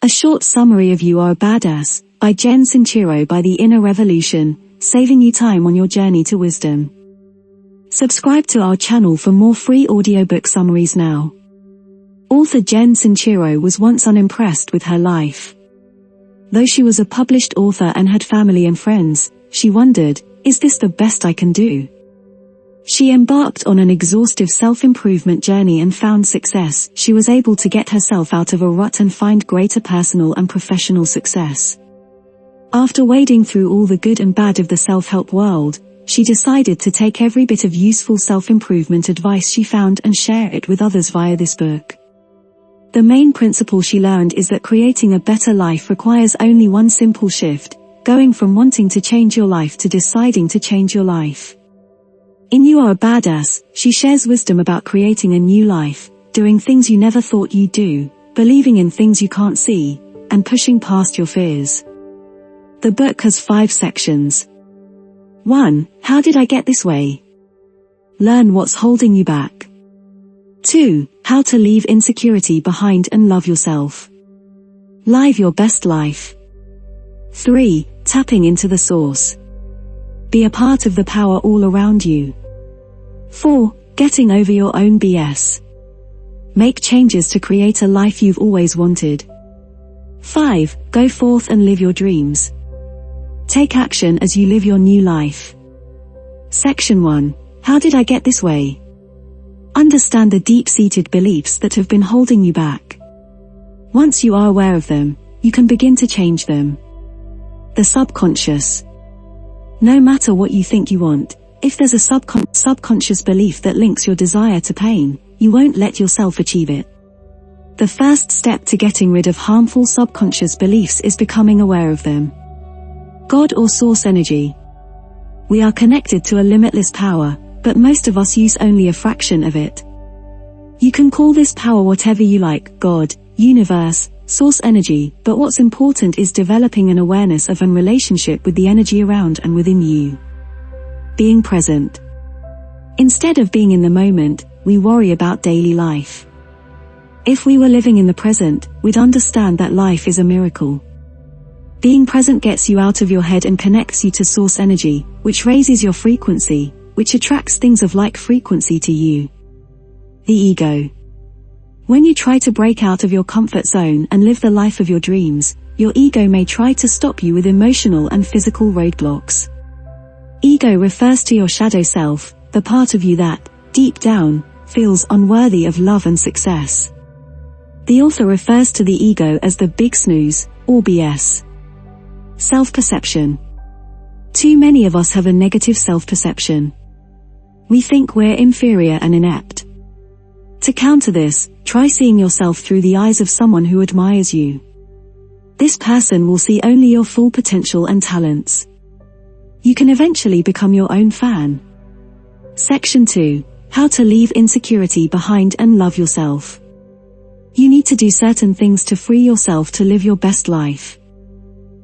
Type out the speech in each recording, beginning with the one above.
A short summary of You Are a Badass, by Jen Sincero by The Inner Revolution, saving you time on your journey to wisdom. Subscribe to our channel for more free audiobook summaries now. Author Jen Sincero was once unimpressed with her life. Though she was a published author and had family and friends, she wondered, is this the best I can do? She embarked on an exhaustive self-improvement journey and found success. She was able to get herself out of a rut and find greater personal and professional success. After wading through all the good and bad of the self-help world, she decided to take every bit of useful self-improvement advice she found and share it with others via this book. The main principle she learned is that creating a better life requires only one simple shift, going from wanting to change your life to deciding to change your life. In You Are a Badass, she shares wisdom about creating a new life, doing things you never thought you'd do, believing in things you can't see, and pushing past your fears. The book has 5 sections. 1. How did I get this way? Learn what's holding you back. 2. How to leave insecurity behind and love yourself. Live your best life. 3. Tapping into the source. Be a part of the power all around you. 4. Getting over your own BS. Make changes to create a life you've always wanted. 5. Go forth and live your dreams. Take action as you live your new life. Section 1. How did I get this way? Understand the deep-seated beliefs that have been holding you back. Once you are aware of them, you can begin to change them. The subconscious. No matter what you think you want, if there's a subconscious belief that links your desire to pain, you won't let yourself achieve it. The first step to getting rid of harmful subconscious beliefs is becoming aware of them. God or source energy. We are connected to a limitless power, but most of us use only a fraction of it. You can call this power whatever you like, God, universe, source energy, but what's important is developing an awareness of and relationship with the energy around and within you. Being present. Instead of being in the moment, we worry about daily life. If we were living in the present, we'd understand that life is a miracle. Being present gets you out of your head and connects you to source energy, which raises your frequency, which attracts things of like frequency to you. The ego. When you try to break out of your comfort zone and live the life of your dreams, your ego may try to stop you with emotional and physical roadblocks. Ego refers to your shadow self, the part of you that, deep down, feels unworthy of love and success. The author refers to the ego as the big snooze, or BS. Self-perception. Too many of us have a negative self-perception. We think we're inferior and inept. To counter this, try seeing yourself through the eyes of someone who admires you. This person will see only your full potential and talents. You can eventually become your own fan. Section 2. How to leave insecurity behind and love yourself. You need to do certain things to free yourself to live your best life.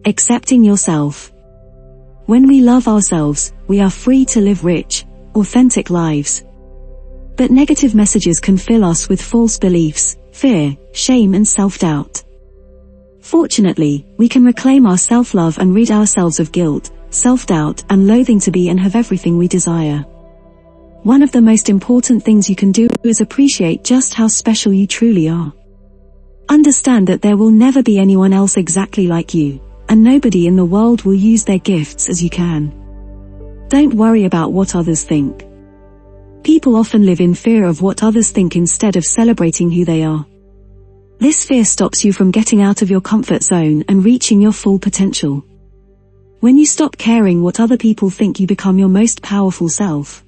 Accepting yourself. When we love ourselves, we are free to live rich, authentic lives. But negative messages can fill us with false beliefs, fear, shame and self-doubt. Fortunately, we can reclaim our self-love and rid ourselves of guilt, self-doubt and loathing to be and have everything we desire. One of the most important things you can do is appreciate just how special you truly are. Understand that there will never be anyone else exactly like you, and nobody in the world will use their gifts as you can. Don't worry about what others think. People often live in fear of what others think instead of celebrating who they are. This fear stops you from getting out of your comfort zone and reaching your full potential. When you stop caring what other people think, you become your most powerful self.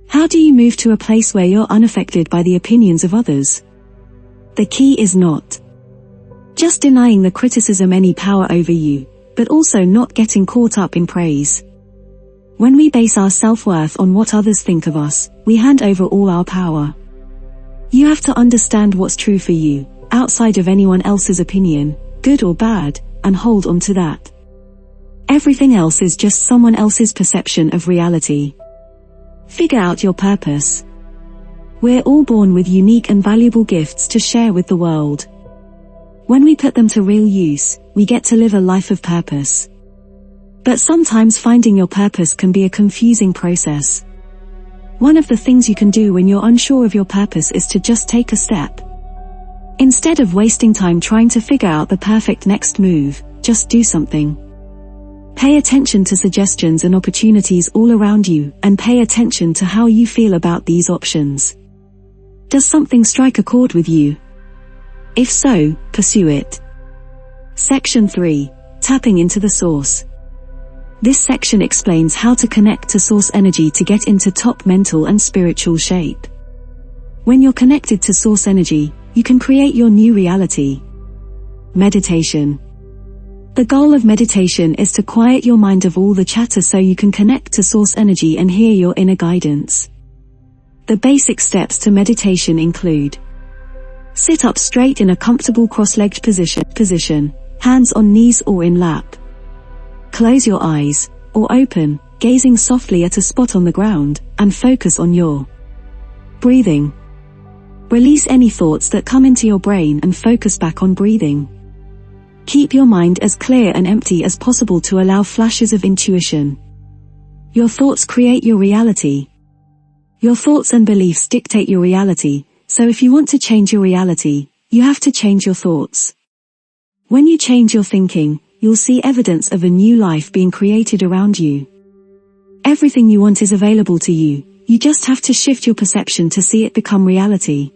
How do you move to a place where you're unaffected by the opinions of others? The key is not just denying the criticism any power over you, but also not getting caught up in praise. When we base our self-worth on what others think of us, we hand over all our power. You have to understand what's true for you, outside of anyone else's opinion, good or bad, and hold on to that. Everything else is just someone else's perception of reality. Figure out your purpose. We're all born with unique and valuable gifts to share with the world. When we put them to real use, we get to live a life of purpose. But sometimes finding your purpose can be a confusing process. One of the things you can do when you're unsure of your purpose is to just take a step. Instead of wasting time trying to figure out the perfect next move, just do something. Pay attention to suggestions and opportunities all around you, and pay attention to how you feel about these options. Does something strike a chord with you? If so, pursue it. Section 3. Tapping into the source. This section explains how to connect to source energy to get into top mental and spiritual shape. When you're connected to source energy, you can create your new reality. Meditation. The goal of meditation is to quiet your mind of all the chatter so you can connect to source energy and hear your inner guidance. The basic steps to meditation include: sit up straight in a comfortable cross-legged position, hands on knees or in lap. Close your eyes, or open, gazing softly at a spot on the ground, and focus on your breathing. Release any thoughts that come into your brain and focus back on breathing. Keep your mind as clear and empty as possible to allow flashes of intuition. Your thoughts create your reality. Your thoughts and beliefs dictate your reality, so if you want to change your reality, you have to change your thoughts. When you change your thinking, you'll see evidence of a new life being created around you. Everything you want is available to you, you just have to shift your perception to see it become reality.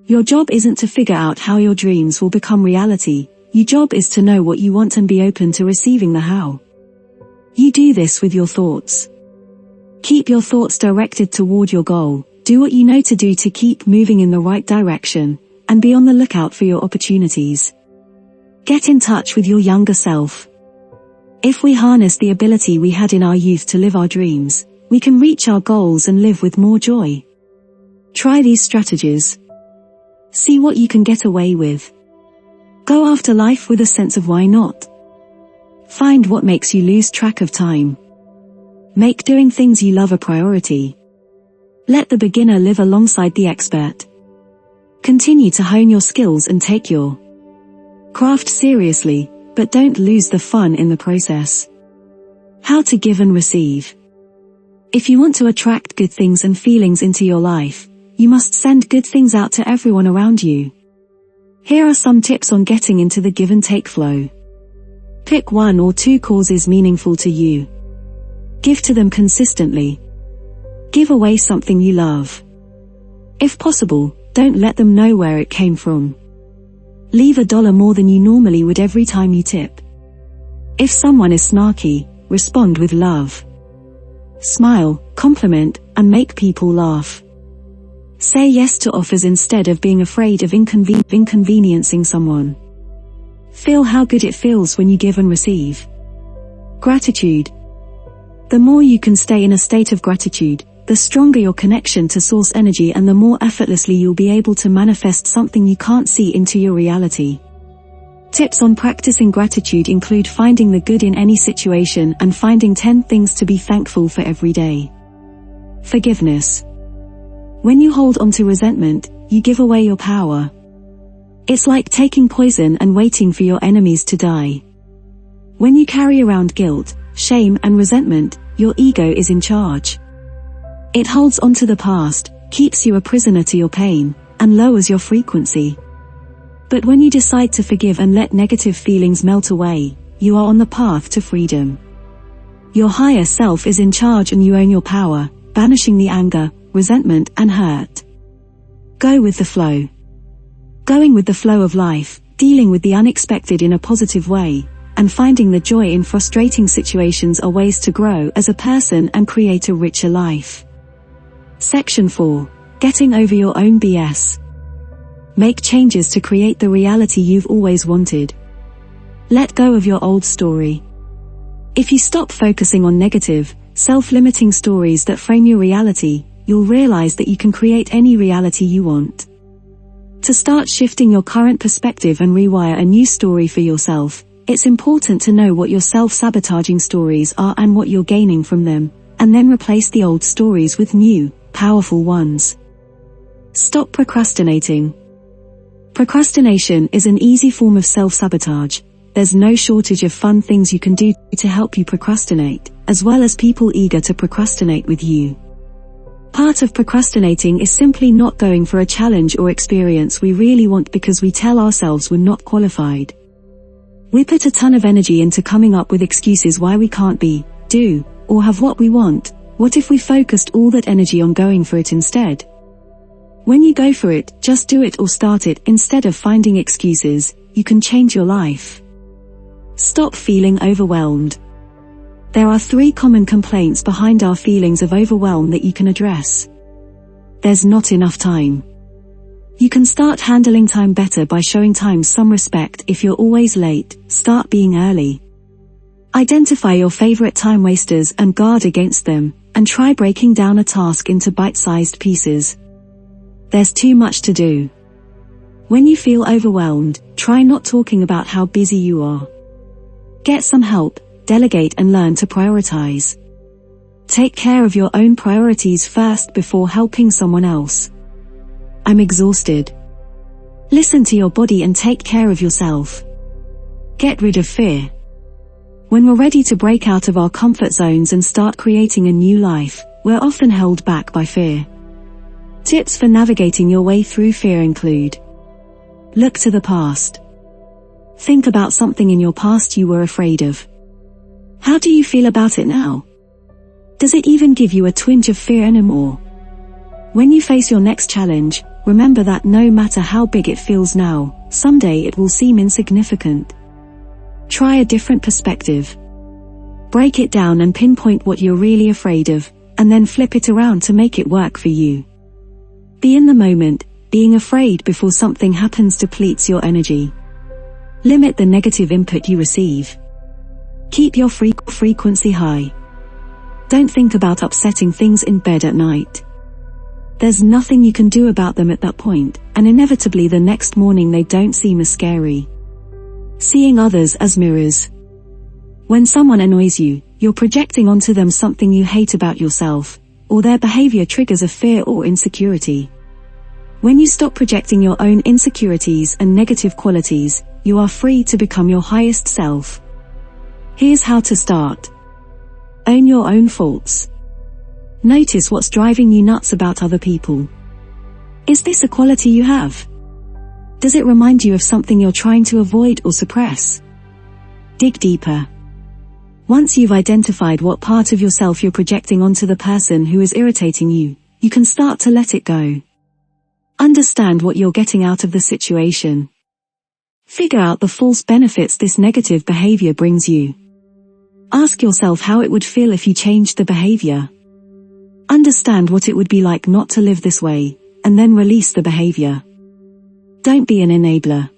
Your job isn't to figure out how your dreams will become reality, your job is to know what you want and be open to receiving the how. You do this with your thoughts. Keep your thoughts directed toward your goal, do what you know to do to keep moving in the right direction, and be on the lookout for your opportunities. Get in touch with your younger self. If we harness the ability we had in our youth to live our dreams, we can reach our goals and live with more joy. Try these strategies. See what you can get away with. Go after life with a sense of why not. Find what makes you lose track of time. Make doing things you love a priority. Let the beginner live alongside the expert. Continue to hone your skills and take your craft seriously, but don't lose the fun in the process. How to give and receive. If you want to attract good things and feelings into your life, you must send good things out to everyone around you. Here are some tips on getting into the give and take flow. Pick 1 or 2 causes meaningful to you. Give to them consistently. Give away something you love. If possible, don't let them know where it came from. Leave $1 more than you normally would every time you tip. If someone is snarky, respond with love. Smile, compliment, and make people laugh. Say yes to offers instead of being afraid of inconveniencing someone. Feel how good it feels when you give and receive. Gratitude. The more you can stay in a state of gratitude, the stronger your connection to source energy and the more effortlessly you'll be able to manifest something you can't see into your reality. Tips on practicing gratitude include finding the good in any situation and finding 10 things to be thankful for every day. Forgiveness. When you hold on to resentment, you give away your power. It's like taking poison and waiting for your enemies to die. When you carry around guilt, shame, and resentment, your ego is in charge. It holds onto the past, keeps you a prisoner to your pain, and lowers your frequency. But when you decide to forgive and let negative feelings melt away, you are on the path to freedom. Your higher self is in charge and you own your power, banishing the anger, resentment, and hurt. Go with the flow. Going with the flow of life, dealing with the unexpected in a positive way, and finding the joy in frustrating situations are ways to grow as a person and create a richer life. Section 4. Getting over your own BS. Make changes to create the reality you've always wanted. Let go of your old story. If you stop focusing on negative, self-limiting stories that frame your reality, you'll realize that you can create any reality you want. To start shifting your current perspective and rewire a new story for yourself, it's important to know what your self-sabotaging stories are and what you're gaining from them, and then replace the old stories with new, powerful ones. Stop procrastinating. Procrastination is an easy form of self-sabotage. There's no shortage of fun things you can do to help you procrastinate, as well as people eager to procrastinate with you. Part of procrastinating is simply not going for a challenge or experience we really want because we tell ourselves we're not qualified. We put a ton of energy into coming up with excuses why we can't be, do, or have what we want. What if we focused all that energy on going for it instead? When you go for it, just do it or start it instead of finding excuses. You can change your life. Stop feeling overwhelmed. There are 3 common complaints behind our feelings of overwhelm that you can address. There's not enough time. You can start handling time better by showing time some respect. If you're always late, start being early. Identify your favorite time wasters and guard against them, and try breaking down a task into bite-sized pieces. There's too much to do. When you feel overwhelmed, try not talking about how busy you are. Get some help, delegate and learn to prioritize. Take care of your own priorities first before helping someone else. I'm exhausted. Listen to your body and take care of yourself. Get rid of fear. When we're ready to break out of our comfort zones and start creating a new life, we're often held back by fear. Tips for navigating your way through fear include: look to the past. Think about something in your past you were afraid of. How do you feel about it now? Does it even give you a twinge of fear anymore? When you face your next challenge, remember that no matter how big it feels now, someday it will seem insignificant. Try a different perspective. Break it down and pinpoint what you're really afraid of, and then flip it around to make it work for you. Be in the moment. Being afraid before something happens depletes your energy. Limit the negative input you receive. Keep your frequency high. Don't think about upsetting things in bed at night. There's nothing you can do about them at that point, and inevitably the next morning they don't seem as scary. Seeing others as mirrors. When someone annoys you, you're projecting onto them something you hate about yourself, or their behavior triggers a fear or insecurity. When you stop projecting your own insecurities and negative qualities, you are free to become your highest self. Here's how to start. Own your own faults. Notice what's driving you nuts about other people. Is this a quality you have? Does it remind you of something you're trying to avoid or suppress? Dig deeper. Once you've identified what part of yourself you're projecting onto the person who is irritating you, you can start to let it go. Understand what you're getting out of the situation. Figure out the false benefits this negative behavior brings you. Ask yourself how it would feel if you changed the behavior. Understand what it would be like not to live this way, and then release the behavior. Don't be an enabler.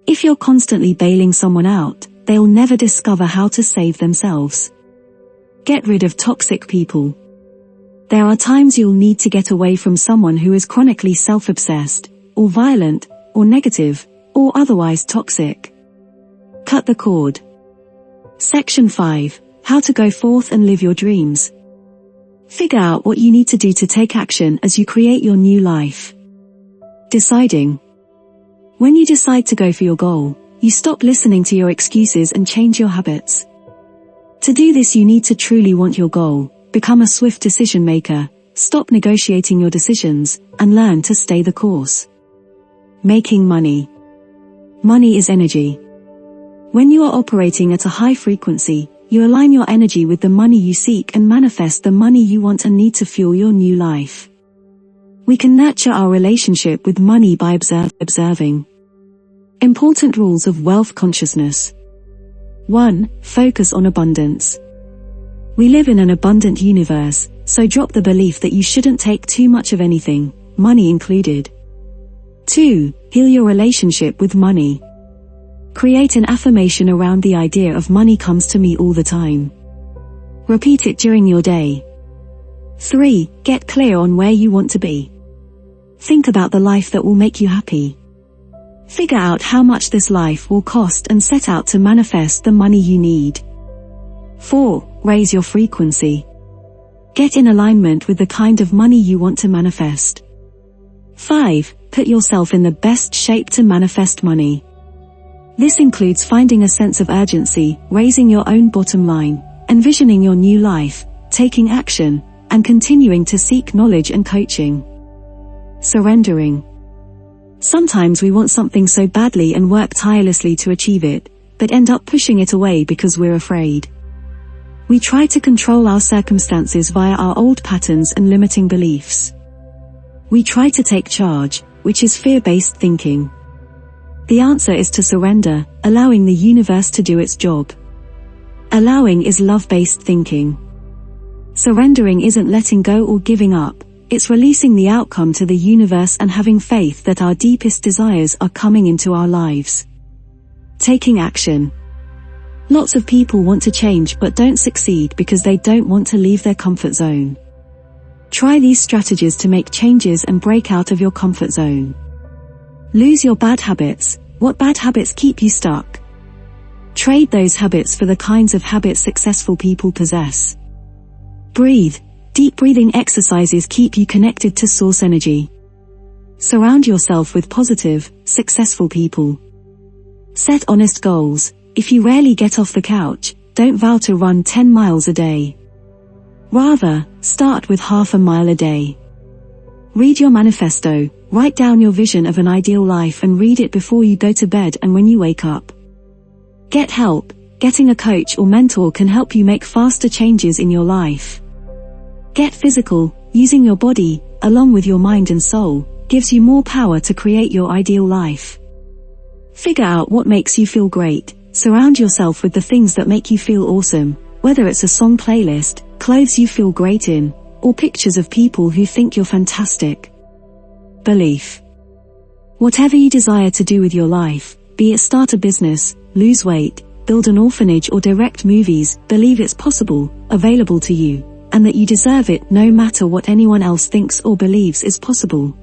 If you're constantly bailing someone out, they'll never discover how to save themselves. Get rid of toxic people. There are times you'll need to get away from someone who is chronically self-obsessed, or violent, or negative, or otherwise toxic. Cut the cord. Section 5. How to go forth and live your dreams. Figure out what you need to do to take action as you create your new life. Deciding. When you decide to go for your goal, you stop listening to your excuses and change your habits. To do this, you need to truly want your goal, become a swift decision maker, stop negotiating your decisions, and learn to stay the course. Making money. Money is energy. When you are operating at a high frequency, you align your energy with the money you seek and manifest the money you want and need to fuel your new life. We can nurture our relationship with money by observing. Important rules of wealth consciousness. 1. Focus on abundance. We live in an abundant universe, so drop the belief that you shouldn't take too much of anything, money included. 2. Heal your relationship with money. Create an affirmation around the idea of money comes to me all the time. Repeat it during your day. 3. Get clear on where you want to be. Think about the life that will make you happy. Figure out how much this life will cost and set out to manifest the money you need. 4. Raise your frequency. Get in alignment with the kind of money you want to manifest. 5. put yourself in the best shape to manifest money. This includes finding a sense of urgency, raising your own bottom line, envisioning your new life, taking action, and continuing to seek knowledge and coaching. Surrendering. Sometimes we want something so badly and work tirelessly to achieve it, but end up pushing it away because we're afraid. We try to control our circumstances via our old patterns and limiting beliefs. We try to take charge, which is fear-based thinking. The answer is to surrender, allowing the universe to do its job. Allowing is love-based thinking. Surrendering isn't letting go or giving up, it's releasing the outcome to the universe and having faith that our deepest desires are coming into our lives. Taking action. Lots of people want to change but don't succeed because they don't want to leave their comfort zone. Try these strategies to make changes and break out of your comfort zone. Lose your bad habits. What bad habits keep you stuck? Trade those habits for the kinds of habits successful people possess. Breathe. Deep breathing exercises keep you connected to source energy. Surround yourself with positive, successful people. Set honest goals. If you rarely get off the couch, don't vow to run 10 miles a day. Rather, start with half a mile a day. Read your manifesto. Write down your vision of an ideal life and read it before you go to bed and when you wake up. Get help. Getting a coach or mentor can help you make faster changes in your life. Get physical. Using your body, along with your mind and soul, gives you more power to create your ideal life. Figure out what makes you feel great. Surround yourself with the things that make you feel awesome, whether it's a song playlist, clothes you feel great in, or pictures of people who think you're fantastic. Belief. Whatever you desire to do with your life, be it start a business, lose weight, build an orphanage or direct movies, believe it's possible, available to you, and that you deserve it no matter what anyone else thinks or believes is possible.